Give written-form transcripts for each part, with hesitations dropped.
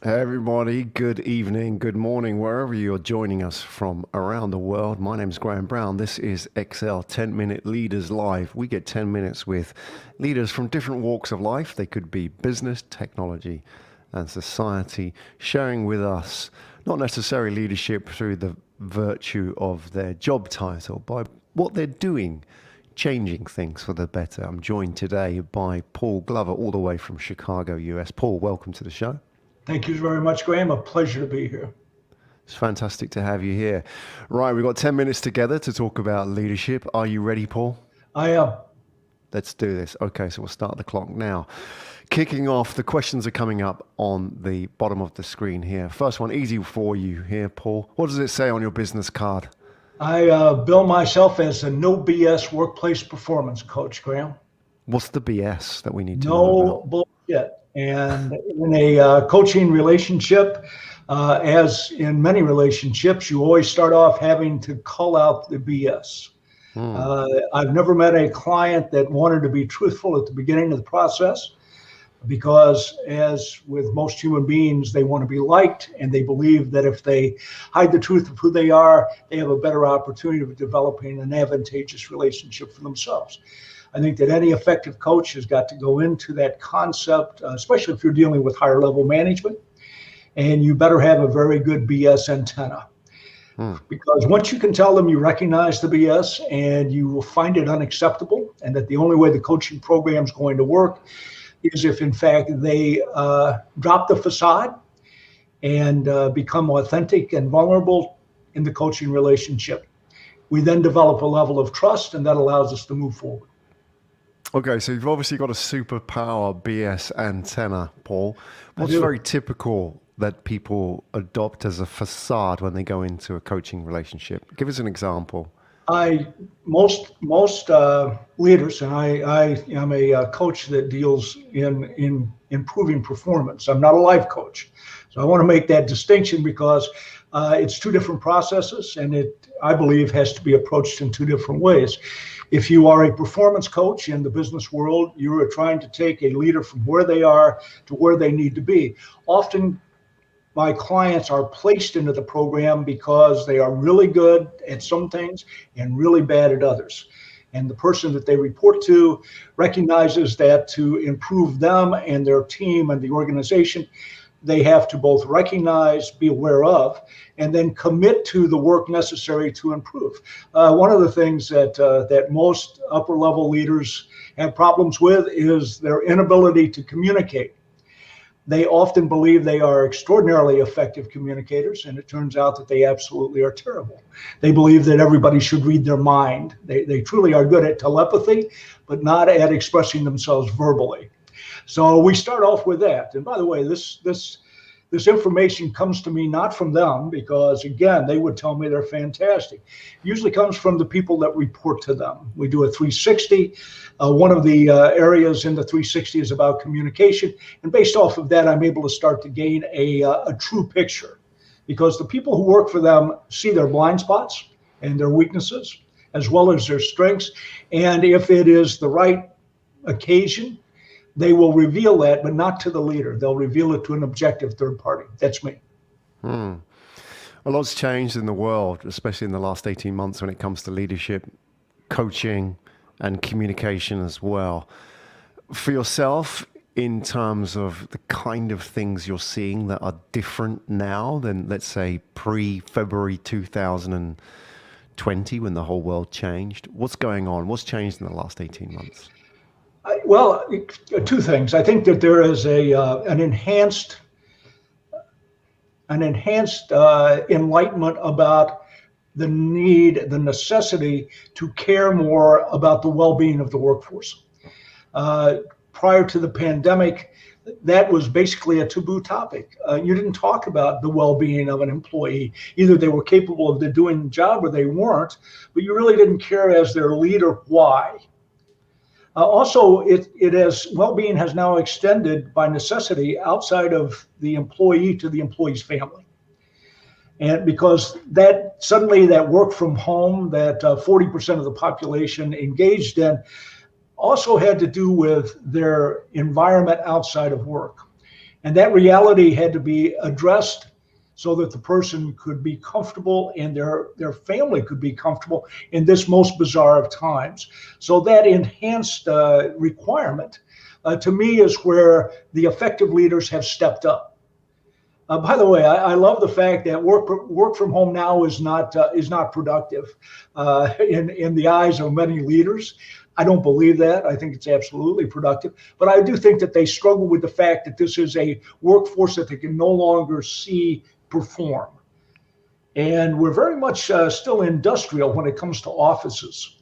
Hey everybody, good evening, good morning, wherever you're joining us from around the world. My name's Graham Brown. This is XL 10-Minute Leaders Live. We get 10 minutes with leaders from different walks of life. They could be business, technology, and society, sharing with us not necessarily leadership through the virtue of their job title, by what they're doing, changing things for the better. I'm joined today by Paul Glover, all the way from Chicago, US. Paul, welcome to the show. Thank you very much, Graham. A pleasure to be here. It's fantastic to have you here. Right, we've got 10 minutes together to talk about leadership. Are you ready, Paul? I am. Let's do this. Okay, so we'll start the clock now. Kicking off, the questions are coming up on the bottom of the screen here. First one, easy for you here, Paul. What does it say on your business card? I bill myself as a No B.S. workplace performance coach, Graham. What's the BS that we need to know No about? bullshit. And in a coaching relationship, as in many relationships, you always start off having to call out the BS. I've never met a client that wanted to be truthful at the beginning of the process, because as with most human beings, they want to be liked, and they believe that if they hide the truth of who they are, they have a better opportunity of developing an advantageous relationship for themselves. I think that any effective coach has got to go into that concept, especially if you're dealing with higher level management, and you better have a very good BS antenna. Because once you can tell them you recognize the BS and you will find it unacceptable, and that the only way the coaching program is going to work is if, in fact, they drop the facade and become authentic and vulnerable in the coaching relationship. We then develop a level of trust, and that allows us to move forward. Okay, so you've obviously got a superpower BS antenna, Paul. What's very typical that people adopt as a facade when they go into a coaching relationship? Give us an example. Most leaders, and I am a coach that deals in improving performance. I'm not a life coach, so I want to make that distinction, because it's two different processes, and it, I believe, has to be approached in two different ways. If you are a performance coach in the business world, you are trying to take a leader from where they are to where they need to be. Often my clients are placed into the program because they are really good at some things and really bad at others. And the person that they report to recognizes that to improve them and their team and the organization, they have to both recognize, be aware of, and then commit to the work necessary to improve. One of the things that most upper level leaders have problems with is their inability to communicate. They often believe they are extraordinarily effective communicators, and it turns out that they absolutely are terrible. They believe that everybody should read their mind. They truly are good at telepathy, but not at expressing themselves verbally. So we start off with that. And by the way, this information comes to me not from them, because again, they would tell me they're fantastic. It usually comes from the people that report to them. We do a 360. One of the areas in the 360 is about communication. And based off of that, I'm able to start to gain a true picture, because the people who work for them see their blind spots and their weaknesses, as well as their strengths. And if it is the right occasion, they will reveal that, but not to the leader. They'll reveal it to an objective third party. That's me. A lot's changed in the world, especially in the last 18 months when it comes to leadership, coaching, and communication as well. For yourself, in terms of the kind of things you're seeing that are different now than, let's say, pre-February 2020, when the whole world changed, what's going on? What's changed in the last 18 months? Well, two things. I think that there is an enhanced enlightenment about the need, the necessity to care more about the well-being of the workforce. Prior to the pandemic, that was basically a taboo topic. You didn't talk about the well-being of an employee. Either they were capable of doing the job or they weren't, but you really didn't care as their leader why. Also, well-being has now extended by necessity outside of the employee to the employee's family. And because that suddenly that work from home that 40% of the population engaged in also had to do with their environment outside of work. And that reality had to be addressed so that the person could be comfortable and their family could be comfortable in this most bizarre of times. So that enhanced requirement, to me, is where the effective leaders have stepped up. By the way, I love the fact that work from home now is not productive in the eyes of many leaders. I don't believe that. I think it's absolutely productive. But I do think that they struggle with the fact that this is a workforce that they can no longer see perform. And we're very much still industrial when it comes to offices.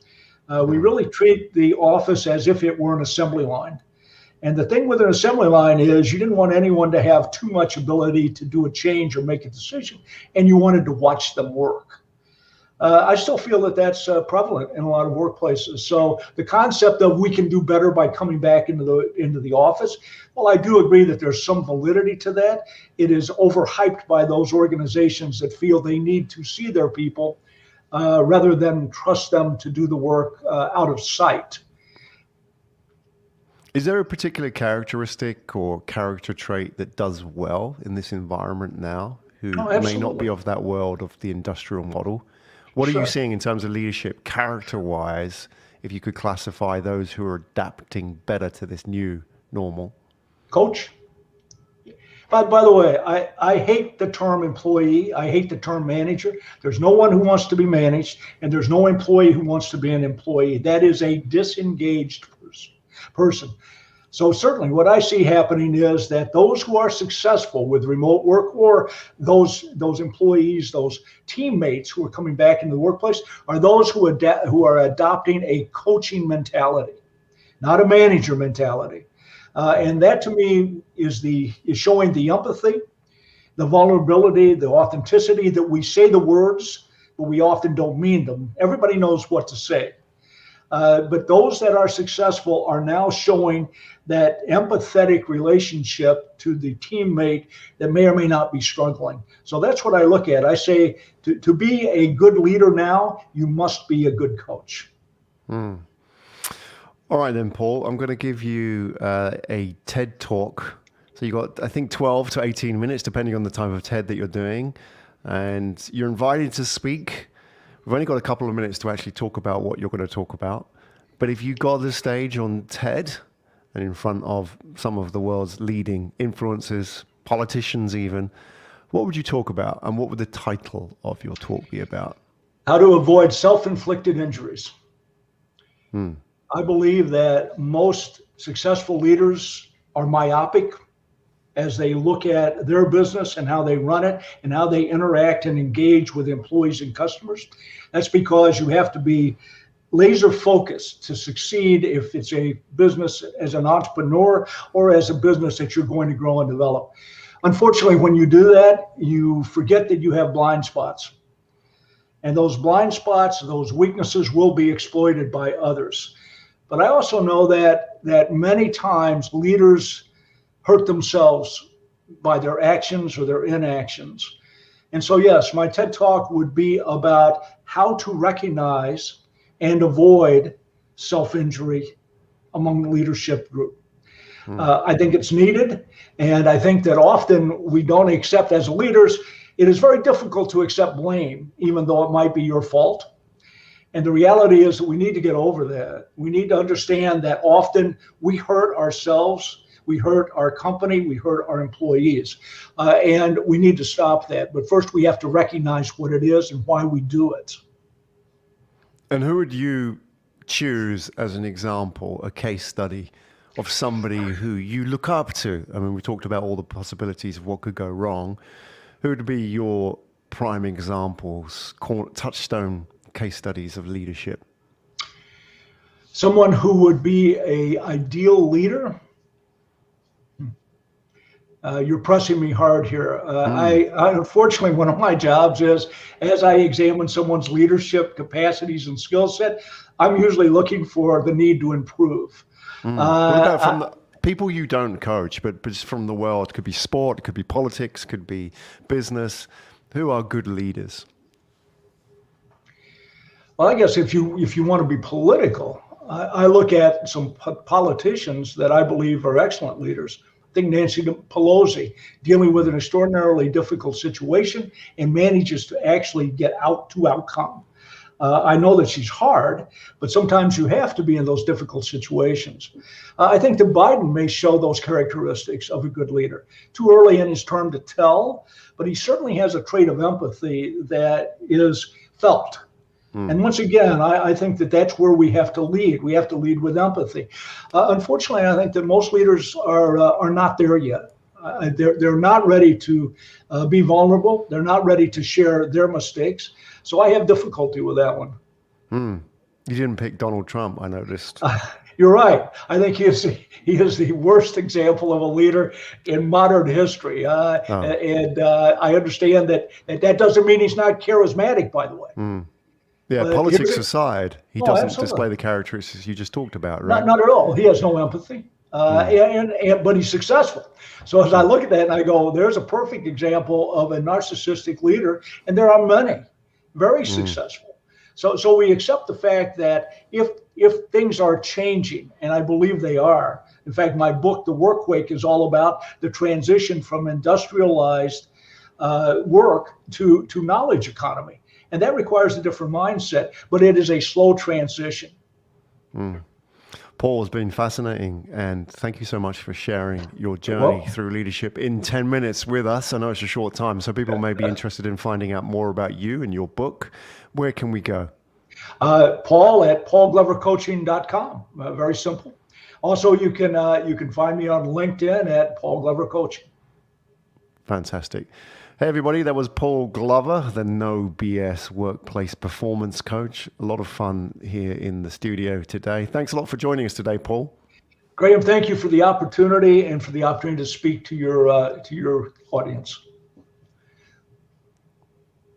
We really treat the office as if it were an assembly line. And the thing with an assembly line is you didn't want anyone to have too much ability to do a change or make a decision, and you wanted to watch them work. I still feel that that's prevalent in a lot of workplaces. So the concept of we can do better by coming back into the office, well, I do agree that there's some validity to that. It is overhyped by those organizations that feel they need to see their people rather than trust them to do the work out of sight. Is there a particular characteristic or character trait that does well in this environment now, who may not be of that world of the industrial model? What are you seeing in terms of leadership, character-wise, if you could classify those who are adapting better to this new normal? Coach. By the way, I hate the term employee. I hate the term manager. There's no one who wants to be managed, and there's no employee who wants to be an employee. That is a disengaged person. So certainly what I see happening is that those who are successful with remote work, or those employees, those teammates who are coming back into the workplace, are those who are adopting a coaching mentality, not a manager mentality. And that to me is showing the empathy, the vulnerability, the authenticity, that we say the words, but we often don't mean them. Everybody knows what to say. But those that are successful are now showing that empathetic relationship to the teammate that may or may not be struggling. So that's what I look at. I say to be a good leader now, you must be a good coach. All right then, Paul, I'm going to give you a TED Talk. So you got, I think, 12 to 18 minutes, depending on the type of TED that you're doing. And you're invited to speak. We've only got a couple of minutes to actually talk about what you're going to talk about. But if you got the stage on TED and in front of some of the world's leading influencers, politicians even, what would you talk about? And what would the title of your talk be about? How to avoid self-inflicted injuries. I believe that most successful leaders are myopic as they look at their business and how they run it and how they interact and engage with employees and customers. That's because you have to be laser focused to succeed if it's a business as an entrepreneur or as a business that you're going to grow and develop. Unfortunately, when you do that, you forget that you have blind spots. And those blind spots, those weaknesses will be exploited by others. But I also know that many times leaders hurt themselves by their actions or their inactions. And so, yes, my TED Talk would be about how to recognize and avoid self-injury among the leadership group. I think it's needed. And I think that often we don't accept, as leaders, it is very difficult to accept blame, even though it might be your fault. And the reality is that we need to get over that. We need to understand that often we hurt ourselves, we hurt our company, we hurt our employees, and we need to stop that. But first we have to recognize what it is and why we do it. And who would you choose as an example, a case study of somebody who you look up to? I mean, we talked about all the possibilities of what could go wrong. Who would be your prime examples, touchstone case studies of leadership? Someone who would be an ideal leader. You're pressing me hard here. I unfortunately, one of my jobs is, as I examine someone's leadership capacities and skill set, I'm usually looking for the need to improve. What about from the people you don't coach, but just from the world? Could be sport, could be politics, could be business. Who are good leaders? Well, I guess if you want to be political, I look at some politicians that I believe are excellent leaders. think Nancy Pelosi, dealing with an extraordinarily difficult situation and manages to actually get out to outcome. I know that she's hard, but sometimes you have to be in those difficult situations. I think that Biden may show those characteristics of a good leader. Too early in his term to tell, but he certainly has a trait of empathy that is felt. And once again, I think that that's where we have to lead. We have to lead with empathy. Unfortunately, I think that most leaders are not there yet. They're not ready to be vulnerable. They're not ready to share their mistakes. So I have difficulty with that one. You didn't pick Donald Trump, I noticed. You're right. I think he is the worst example of a leader in modern history. And I understand that doesn't mean he's not charismatic, by the way. Yeah, politics aside, he doesn't absolutely display the characteristics you just talked about, right? Not at all. He has no empathy, but he's successful. So as I look at that and I go, there's a perfect example of a narcissistic leader, and there are many very successful. So we accept the fact that if things are changing, and I believe they are. In fact, my book, The Workwake, is all about the transition from industrialized work to knowledge economy. And that requires a different mindset, but it is a slow transition. Paul, has been fascinating, and thank you so much for sharing your journey through leadership in 10 minutes with us. I know it's a short time, so people may be interested in finding out more about you and your book. Where can we go? Paul at paulglovercoaching.com. Very simple. Also, you can find me on LinkedIn at Paul Glover Coaching. Fantastic. Hey everybody, that was Paul Glover, the No B.S. workplace performance coach. A lot of fun here in the studio today. Thanks a lot for joining us today, Paul. Graham, thank you for the opportunity and for the opportunity to speak to your audience.